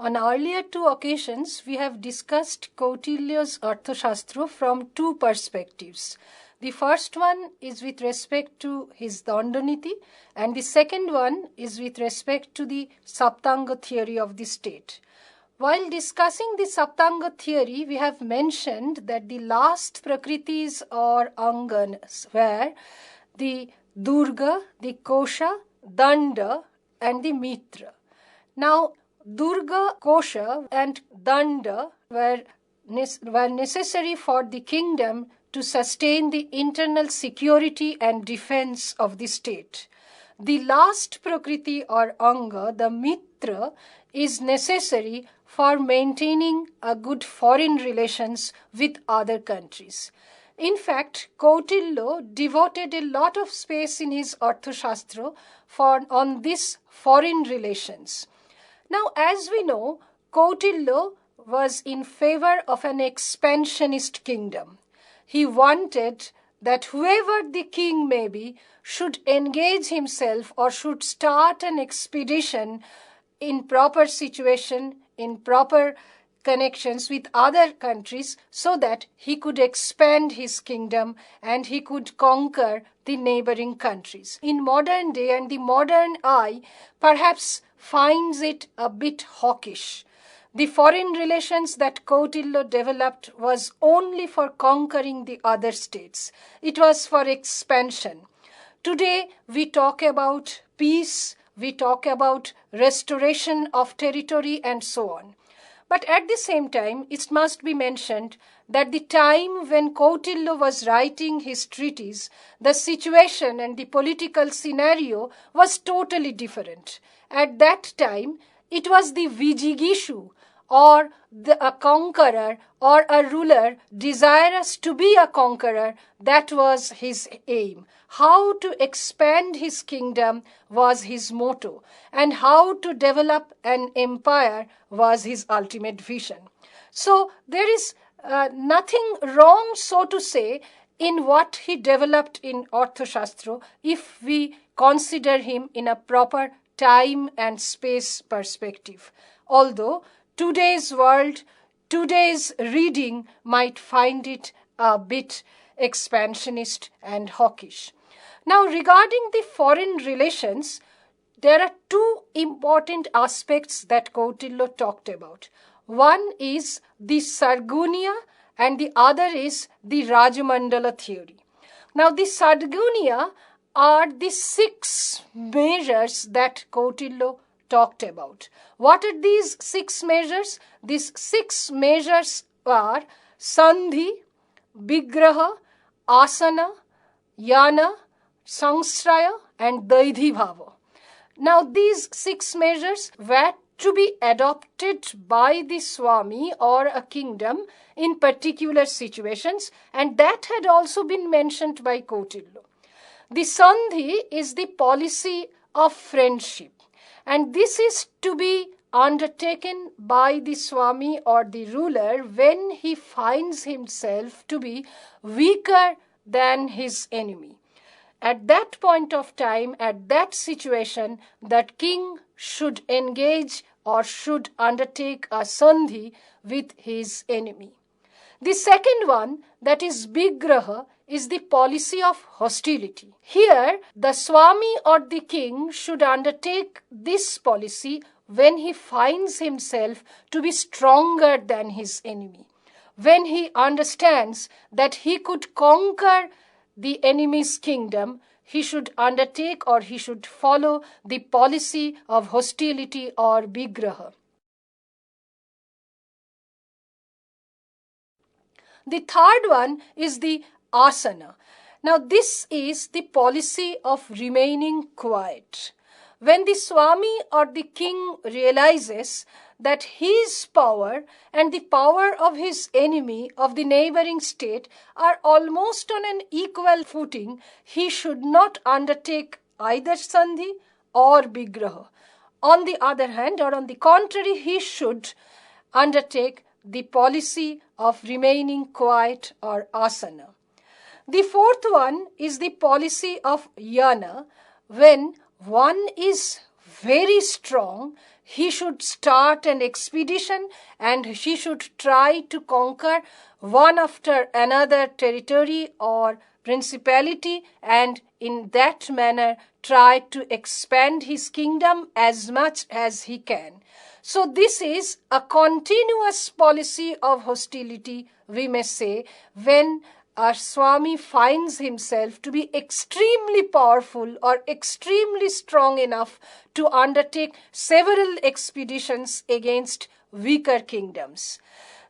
On earlier two occasions, we have discussed Kautilya's Arthashastra from two perspectives. The first one is with respect to his Dandaniti, and the second one is with respect to the Saptanga theory of the state. While discussing the Saptanga theory, we have mentioned that the last Prakritis or Anganas were the Durga, the Kosha, Danda, and the Mitra. Now, Durga, Kosha, and Danda were necessary for the kingdom to sustain the internal security and defense of the state. The last Prakriti or Anga, the Mitra, is necessary for maintaining a good foreign relations with other countries. In fact, Kautilya devoted a lot of space in his Arthashastra on this foreign relations. Now, as we know, Kautilya was in favor of an expansionist kingdom. He wanted that whoever the king may be should engage himself or should start an expedition in proper situation, in proper connections with other countries, so that he could expand his kingdom and he could conquer the neighboring countries. In modern day and the modern eye perhaps finds it a bit hawkish. The foreign relations that Kautilya developed was only for conquering the other states. It was for expansion. Today we talk about peace, we talk about restoration of territory and so on. But at the same time, it must be mentioned that the time when Kautilya was writing his treatise, the situation and the political scenario was totally different. At that time, it was the Vijigishu, or a conqueror or a ruler desirous to be a conqueror, that was his aim. How to expand his kingdom was his motto, and how to develop an empire was his ultimate vision. So there is nothing wrong, so to say, in what he developed in Arthashastra if we consider him in a proper time and space perspective. Although today's world, today's reading might find it a bit expansionist and hawkish. Now, regarding the foreign relations, there are two important aspects that Kautilya talked about. One is the Sargunya and the other is the Rajamandala theory. Now, the Sargunya are the 6 measures that Kautilya talked about. What are these 6 measures? These 6 measures are Sandhi, Vigraha, Asana, Yana, Sangshraya, and Daidhi Bhava. Now, these 6 measures were to be adopted by the Swami or a kingdom in particular situations, and that had also been mentioned by Kautilya. The Sandhi is the policy of friendship, and this is to be undertaken by the Swami or the ruler when he finds himself to be weaker than his enemy. At that point of time, at that situation, that king should engage or should undertake a sandhi with his enemy. The second one, that is Vigraha, is the policy of hostility. Here, the Swami or the king should undertake this policy when he finds himself to be stronger than his enemy, when he understands that he could conquer the enemy's kingdom. He should undertake or he should follow the policy of hostility or Vigraha. The third one is the Asana. Now, this is the policy of remaining quiet. When the Swami or the king realizes that his power and the power of his enemy of the neighboring state are almost on an equal footing, he should not undertake either sandhi or vigraha. On the other hand, or on the contrary, he should undertake the policy of remaining quiet or asana. The fourth one is the policy of yana, when one is very strong, he should start an expedition and he should try to conquer one after another territory or principality, and in that manner try to expand his kingdom as much as he can. So this is a continuous policy of hostility, we may say, when our Swami finds himself to be extremely powerful or extremely strong enough to undertake several expeditions against weaker kingdoms.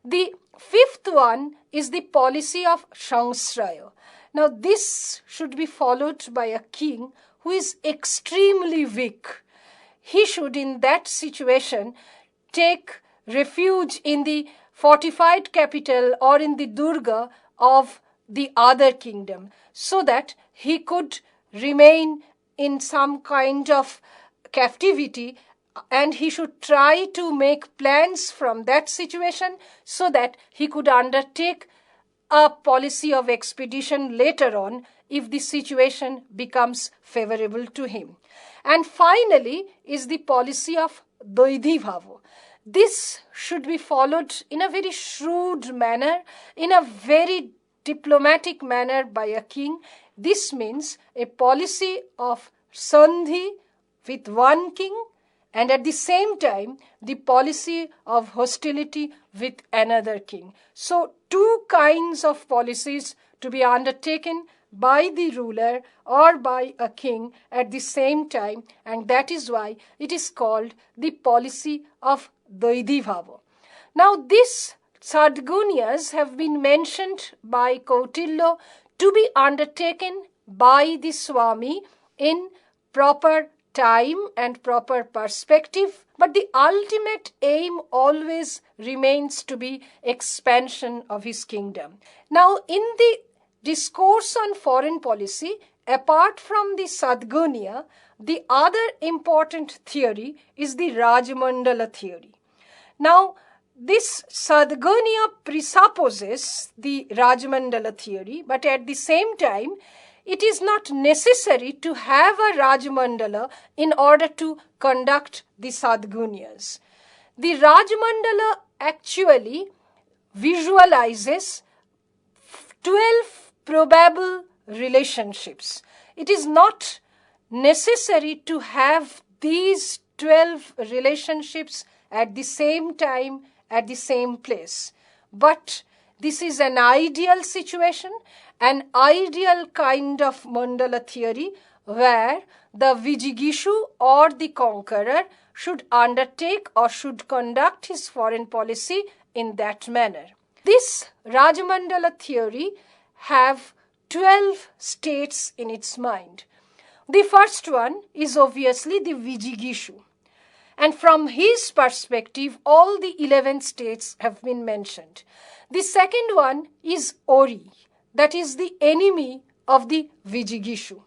The fifth one is the policy of Sangshraya. Now this should be followed by a king who is extremely weak. He should in that situation take refuge in the fortified capital or in the Durga of the other kingdom, so that he could remain in some kind of captivity, and he should try to make plans from that situation so that he could undertake a policy of expedition later on if the situation becomes favorable to him. And finally is the policy of Doidhibhava. This should be followed in a very shrewd manner, in a very diplomatic manner by a king. This means a policy of sandhi with one king, and at the same time the policy of hostility with another king. So two kinds of policies to be undertaken by the ruler or by a king at the same time, and that is why it is called the policy of Doidhibhava. Now these Sadgunyas have been mentioned by Kautilya to be undertaken by the Swami in proper time and proper perspective, but the ultimate aim always remains to be expansion of his kingdom. Now in the discourse on foreign policy, apart from the Sadgunya, the other important theory is the Rajamandala theory. Now this Sadgunya presupposes the Rajamandala theory, but at the same time it is not necessary to have a Rajamandala in order to conduct the Sadgunyas. The Rajamandala actually visualizes 12 probable relationships. It is not necessary to have these 12 relationships at the same time, at the same place. But this is an ideal situation, an ideal kind of mandala theory where the Vijigishu or the conqueror should undertake or should conduct his foreign policy in that manner. This Rajamandala theory have 12 states in its mind. The first one is obviously the Vijigishu. And from his perspective, all the 11 states have been mentioned. The second one is Ori, that is the enemy of the Vijigishu.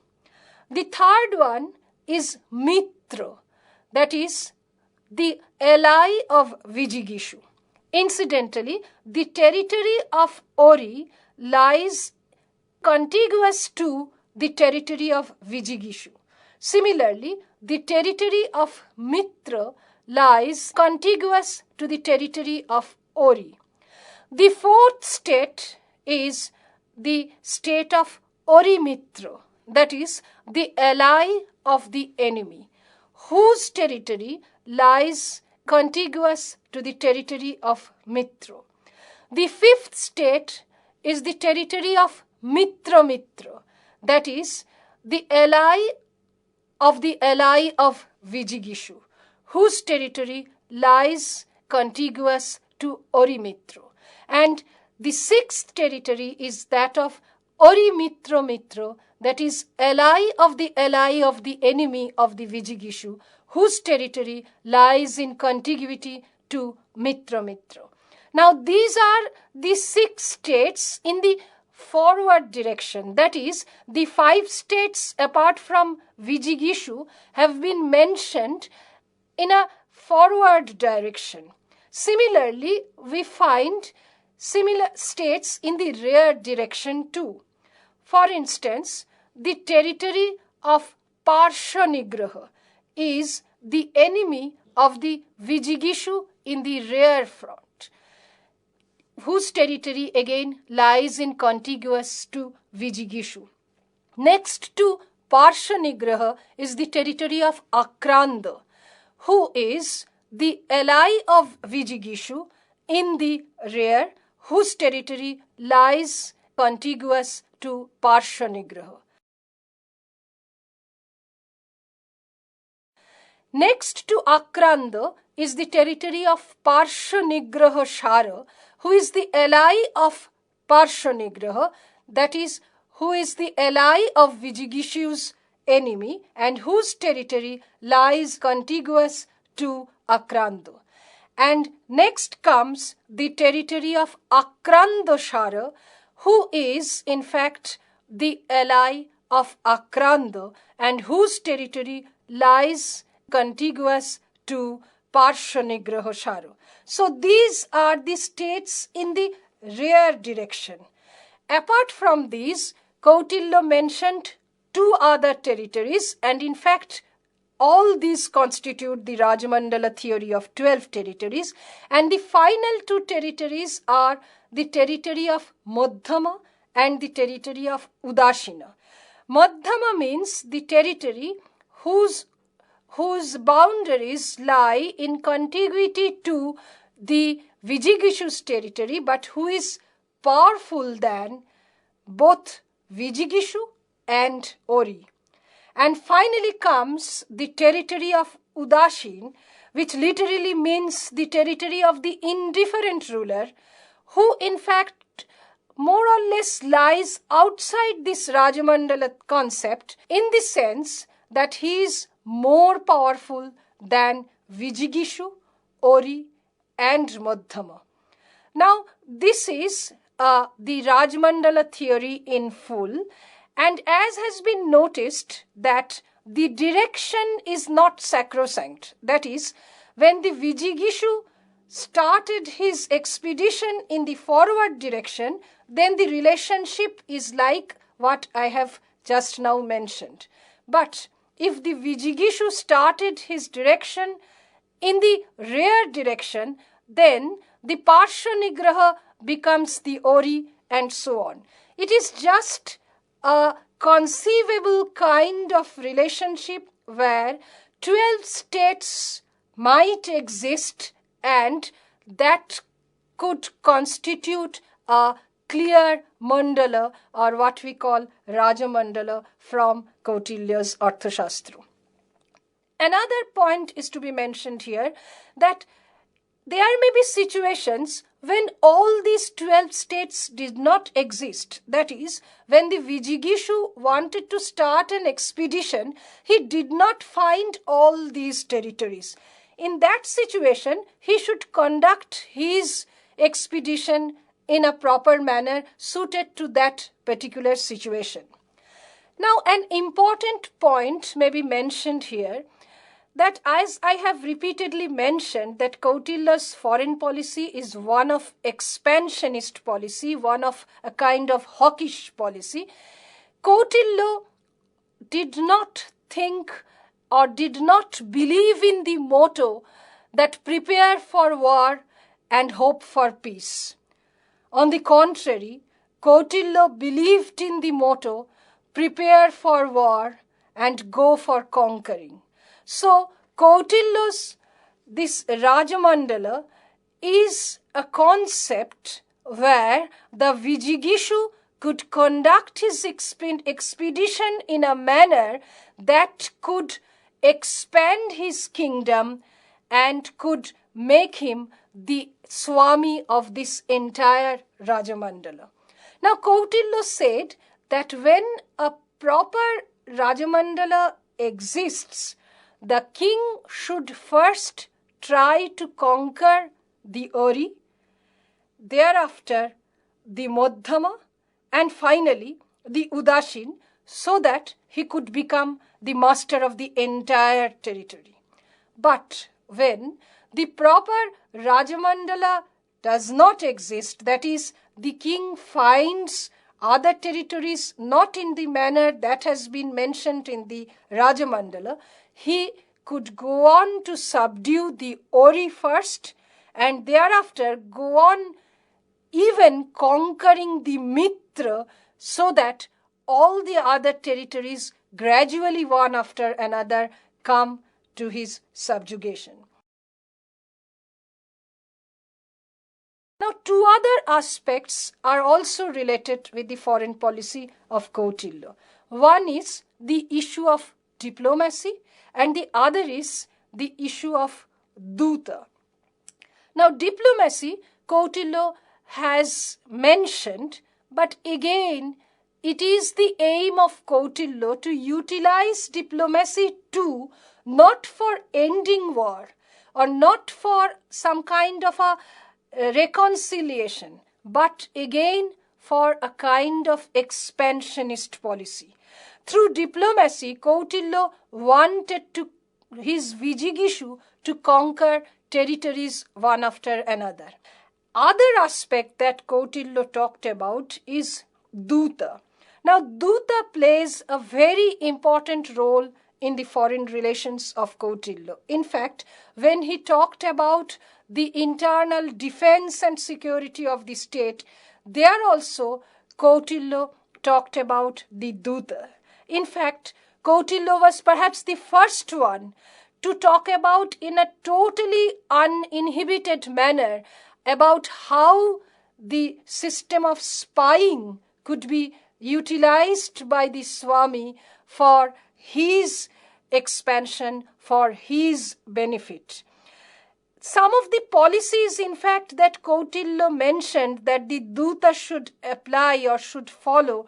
The third one is Mitra, that is the ally of Vijigishu. Incidentally, the territory of Ori lies contiguous to the territory of Vijigishu. Similarly, the territory of Mitra lies contiguous to the territory of Ori. The fourth state is the state of Ori Mitra, that is the ally of the enemy, whose territory lies contiguous to the territory of Mitra. The fifth state is the territory of Mitra Mitra, that is the ally of Vijigishu, whose territory lies contiguous to Ori Mitra. And the sixth territory is that of Ori Mitra Mitra, that is ally of the enemy of the Vijigishu, whose territory lies in contiguity to Mitra Mitra. Now these are the 6 states in the forward direction, that is the 5 states apart from Vijigishu have been mentioned in a forward direction. Similarly, we find similar states in the rear direction too. For instance, the territory of Parsanigraha is the enemy of the Vijigishu in the rear front, whose territory again lies in contiguous to Vijigishu. Next to Parsanigraha is the territory of Akranda, who is the ally of Vijigishu in the rear, whose territory lies contiguous to Parsanigraha. Next to Akranda is the territory of Parsanigrahasara, who is the ally of Parsanigraha, that is, who is the ally of Vijigishu's enemy and whose territory lies contiguous to Akranda. And next comes the territory of Akrandashara, who is in fact the ally of Akranda and whose territory lies contiguous to Parsanigrahasara. So these are the states in the rear direction. Apart from these, Kautilya mentioned 2 other territories, and in fact all these constitute the Rajamandala theory of 12 territories, and the final 2 territories are the territory of Madhyama and the territory of Udashina. Madhyama means the territory whose boundaries lie in contiguity to the Vijigishu's territory, but who is powerful than both Vijigishu and Ori. And finally comes the territory of Udashin, which literally means the territory of the indifferent ruler, who in fact more or less lies outside this Rajamandala concept in the sense that he is more powerful than Vijigishu, Ori and Madhyama. Now this is the Rajamandala theory in full, and as has been noticed that the direction is not sacrosanct. That is, when the Vijigishu started his expedition in the forward direction, then the relationship is like what I have just now mentioned. But if the Vijigishu started his direction in the rear direction, then the Parsanigraha becomes the Ori and so on. It is just a conceivable kind of relationship where 12 states might exist and that could constitute a clear mandala or what we call Rajamandala from Kautilya's Arthashastra. Another point is to be mentioned here that there may be situations when all these 12 states did not exist. That is, when the Vijigishu wanted to start an expedition, he did not find all these territories. In that situation, he should conduct his expedition in a proper manner suited to that particular situation. Now, an important point may be mentioned here, that as I have repeatedly mentioned that Kautilya's foreign policy is one of expansionist policy, one of a kind of hawkish policy. Kautilya did not think or did not believe in the motto that prepare for war and hope for peace. On the contrary, Kautilya believed in the motto prepare for war and go for conquering. So, Kautilya's this Rajamandala is a concept where the Vijigishu could conduct his expedition in a manner that could expand his kingdom and could make him the Swami of this entire Rajamandala. Now, Kautilya said that when a proper Rajamandala exists, the king should first try to conquer the Ori, thereafter the Madhyama, and finally the Udashin, so that he could become the master of the entire territory. But when the proper Rajamandala does not exist, that is, the king finds other territories not in the manner that has been mentioned in the Rajamandala, he could go on to subdue the Ori first and thereafter go on even conquering the Mitra, so that all the other territories gradually one after another come to his subjugation. Now, two other aspects are also related with the foreign policy of Kautilya. One is the issue of diplomacy and the other is the issue of Doota. Now, diplomacy, Kautilya has mentioned, but again, it is the aim of Kautilya to utilize diplomacy too, not for ending war or not for some kind of a reconciliation, but again for a kind of expansionist policy. Through diplomacy, Kautilya wanted his Vijigishu to conquer territories one after another. Other aspect that Kautilya talked about is Doota. Now, Doota plays a very important role in the foreign relations of Kautilya. In fact, when he talked about the internal defense and security of the state, there also Kautilya talked about the Doota. In fact, Kautilya was perhaps the first one to talk about in a totally uninhibited manner about how the system of spying could be utilized by the Swami for his expansion, for his benefit. Some of the policies, in fact, that Kautilya mentioned that the Doota should apply or should follow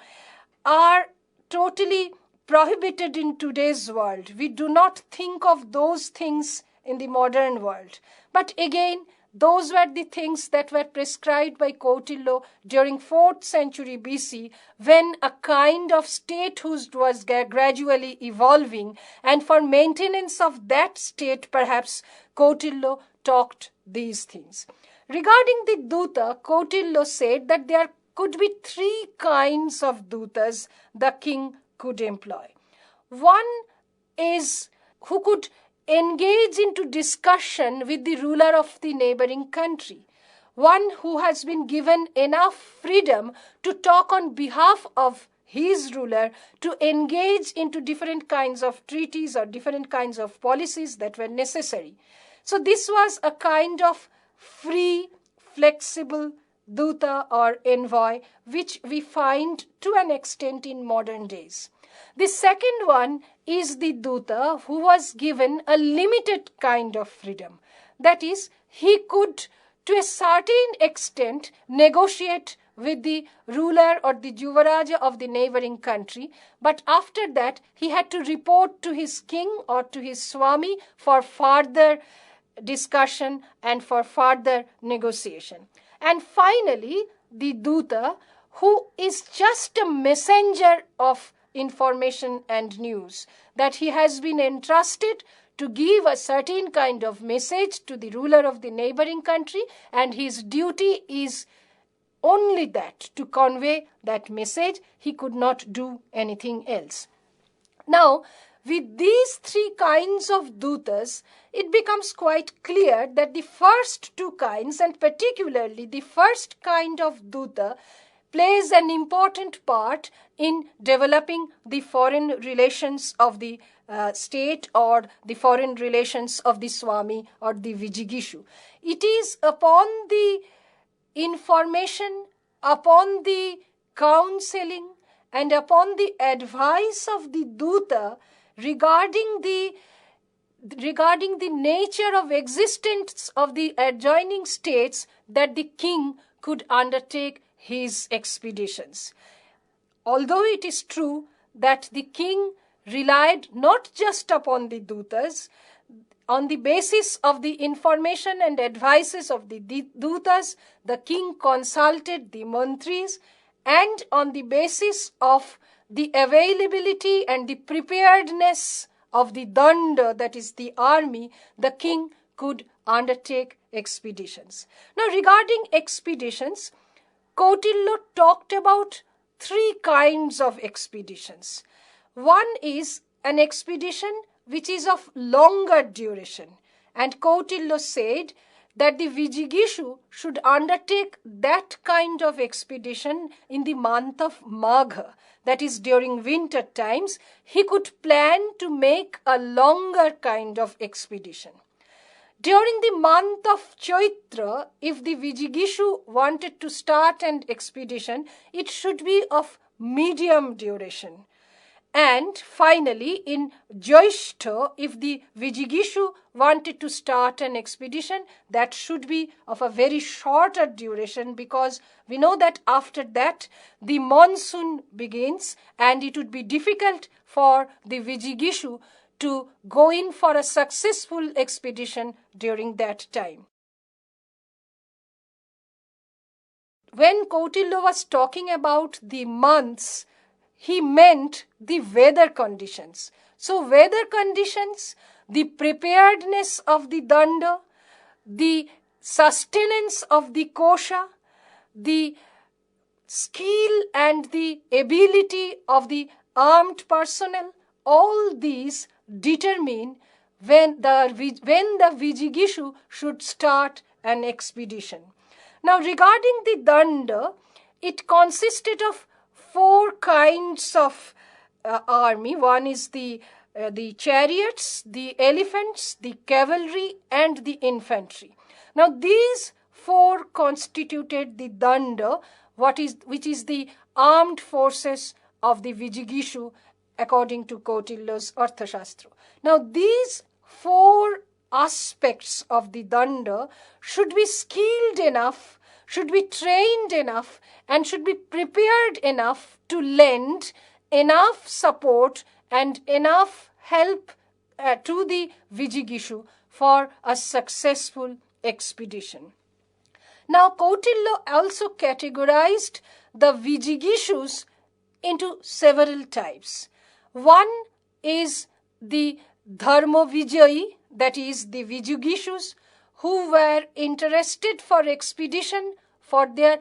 are totally prohibited in today's world. We do not think of those things in the modern world. But again, those were the things that were prescribed by Kautilya during 4th century BC, when a kind of statehood was gradually evolving, and for maintenance of that state, perhaps Kautilya talked these things. Regarding the Doota, Kautilya said that there could be 3 kinds of Dootas the king could employ. One is who could engage into discussion with the ruler of the neighboring country. One who has been given enough freedom to talk on behalf of his ruler, to engage into different kinds of treaties or different kinds of policies that were necessary. So this was a kind of free, flexible Doota or envoy, which we find to an extent in modern days. The second one is the Doota who was given a limited kind of freedom. That is, he could to a certain extent negotiate with the ruler or the Juvaraja of the neighboring country, but after that he had to report to his king or to his Swami for further discussion and for further negotiation. And finally, the Doota, who is just a messenger of information and news, that he has been entrusted to give a certain kind of message to the ruler of the neighboring country, and his duty is only that, to convey that message. He could not do anything else. Now, with these 3 kinds of Dootas, it becomes quite clear that the first 2 kinds, and particularly the first kind of Doota, plays an important part in developing the foreign relations of the state or the foreign relations of the Swami or the Vijigishu. It is upon the information, upon the counseling, and upon the advice of the Doota regarding the nature of existence of the adjoining states that the king could undertake his expeditions. Although it is true that the king relied not just upon the Dootas, on the basis of the information and advices of the Dootas, the king consulted the mantris, and on the basis of the availability and the preparedness of the danda, that is the army, the king could undertake expeditions. Now, regarding expeditions, Kautilya talked about 3 kinds of expeditions. One is an expedition which is of longer duration. And Kautilya said that the Vijigishu should undertake that kind of expedition in the month of Magha, that is during winter times. He could plan to make a longer kind of expedition. During the month of Chaitra, if the Vijigishu wanted to start an expedition, it should be of medium duration. And finally, in Jyeshtha, if the Vijigishu wanted to start an expedition, that should be of a very shorter duration, because we know that after that the monsoon begins and it would be difficult for the Vijigishu to go in for a successful expedition during that time. When Kautilya was talking about the months, he meant the weather conditions. So weather conditions, the preparedness of the danda, the sustenance of the kosha, the skill and the ability of the armed personnel, all these determine when the Vijigishu should start an expedition. Now regarding the danda, it consisted of 4 kinds of army. One is the chariots, the elephants, the cavalry, and the infantry. Now these 4 constituted the danda, which is the armed forces of the Vijigishu according to Kautilya's Arthashastra. Now these 4 aspects of the danda should be skilled enough, should be trained enough, and should be prepared enough to lend enough support and enough help to the Vijigishu for a successful expedition. Now Kautilya also categorized the Vijigishus into several types. One is the Dharma Vijayi, that is the Vijigishus who were interested for expedition for their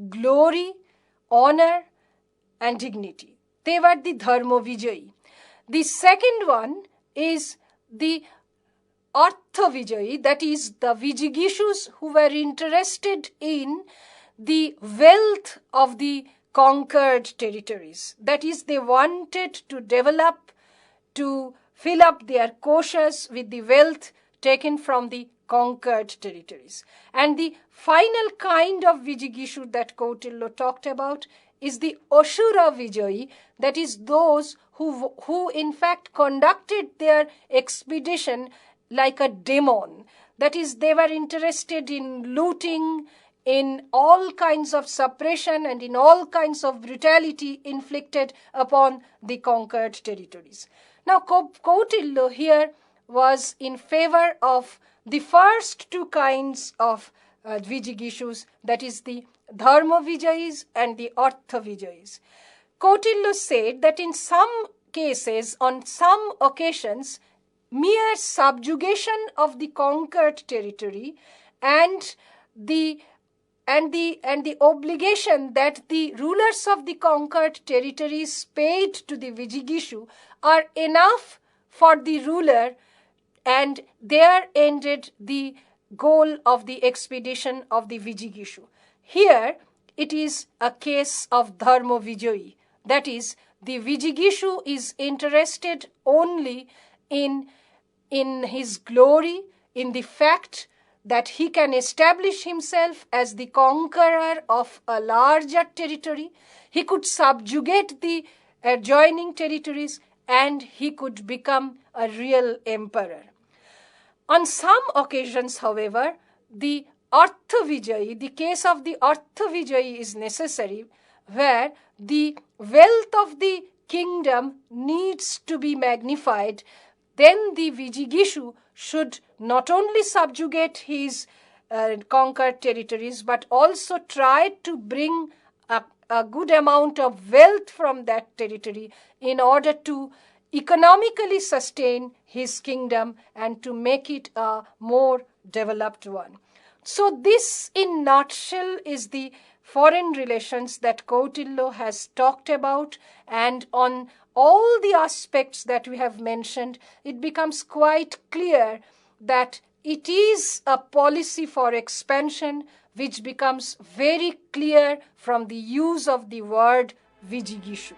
glory, honor, and dignity. They were the Dharma Vijayi. The second one is the Artha Vijayi, that is the Vijigishus who were interested in the wealth of the conquered territories. That is, they wanted to develop, to fill up their koshas with the wealth taken from the conquered territories. And the final kind of Vijigishu that Kautilya talked about is the Ashura Vijayi, that is those who in fact conducted their expedition like a demon. That is, they were interested in looting, in all kinds of suppression and in all kinds of brutality inflicted upon the conquered territories. Now Kautilya here was in favor of the first 2 kinds of Vijigishus, that is the Dharma Vijayis and the Artha Vijayis. Kautilya said that in some cases, on some occasions, mere subjugation of the conquered territory and the obligation that the rulers of the conquered territories paid to the Vijigishu are enough for the ruler, and there ended the goal of the expedition of the Vijigishu. Here it is a case of Dharma Vijayi, that is, the Vijigishu is interested only in his glory, in the fact that he can establish himself as the conqueror of a larger territory. He could subjugate the adjoining territories and he could become a real emperor. On some occasions, however, the Artha Vijayi, the case of the Artha Vijayi is necessary, where the wealth of the kingdom needs to be magnified. Then the Vijigishu should not only subjugate his conquered territories, but also try to bring a good amount of wealth from that territory in order to economically sustain his kingdom and to make it a more developed one. So this in nutshell is the foreign relations that Kautilya has talked about, and on all the aspects that we have mentioned, it becomes quite clear that it is a policy for expansion which becomes very clear from the use of the word Vijigishu.